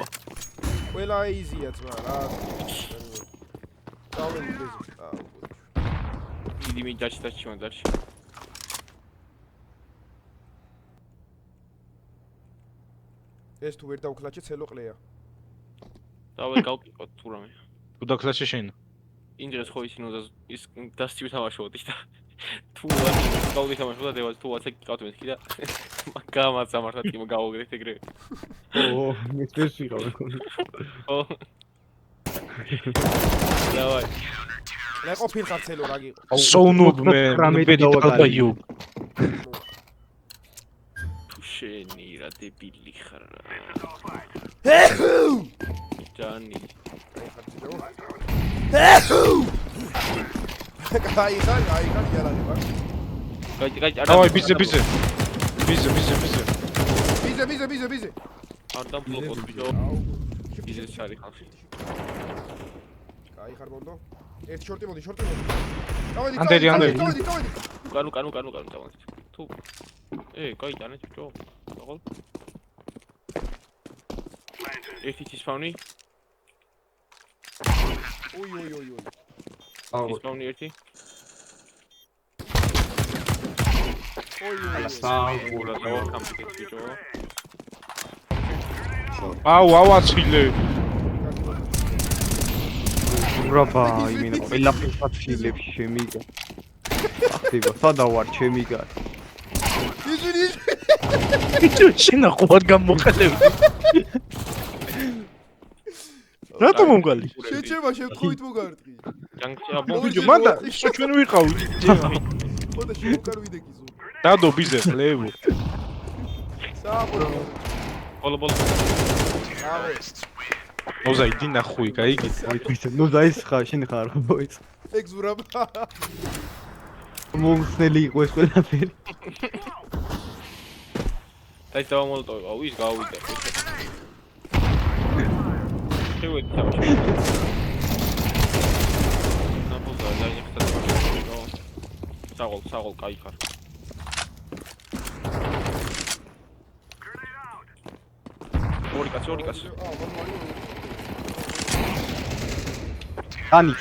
მოგოვა. ყველა easy-ია ძმა რა. დაველი გეზი. დიდი მიჯაჩი მანდარში. ეს თუ ვერ დავკლაჩე ცელო ყლეა. დავე გავკითხოთ თუ რამე. თუ დაკლაჩე შენ. ინდრეს ხო ისინო და ის დასცივ თამაშობდი და თუ გავდი თამაშობდა დევას თუ ვაცე გიყავთ მეთქი და მაგამაც ამართად კი გავოგრეთ ეგრე. ო, მისთვის ვიყავ მეკონი. ო. დავაი. რა ყოფილ ხარ ცელო რა გიყო. So noob man, დავაკარგე. you. თუ შენი რა დებილი ხარ. ჯანი. კაი ხარ იარაღი ვარ. გაი. დავაი ბიზე. ბიზე. არ დამბლოკოთ ბიჭო. ბიზე შარი ხალხი. კაი ხარ ბონდო. ერთი შორტი მოდი. დავედი. ანდერი. კანუ დავანთ. თუ კაი დანეთ ბიჭო. აღარ. ერთი სპავნი. ოი. სპავნი ერთი. ოი. საუბურა დავაკამპიკეთ ბიჭო. აუ აცილე. ურაბა, იმენა ყველაფერს აფშილებს შემიგა. ახლა სადა ვარ შემიგა. ისინი ბიჭო შენ ახوار გამოყალები. რატომ მომგალი? შეჭება შევთხოვით მოგარტყი. ჯანგჭა ბიჭო მანდა ისო ჩვენ ვიყავით. ხოდა შევკარ ვიდეკიზო. დადო ბიზე ხლევო. სააბო. ბოლო. რავე. ნოზა იდი ნახუი, გაიგე. აი თვითონ ნუ დაის ხარ, შენ ხარ მოიც. ეგზურაბა. მომხსნელი იყო ეს ყველაფერი. დაის დავამოლტოვე, აუ ის გავავიდა. შევედი თამაში. ნაბუზა დაინახეთ თამაში. საღოლ კაი ხარ. ორი კაცი. დანი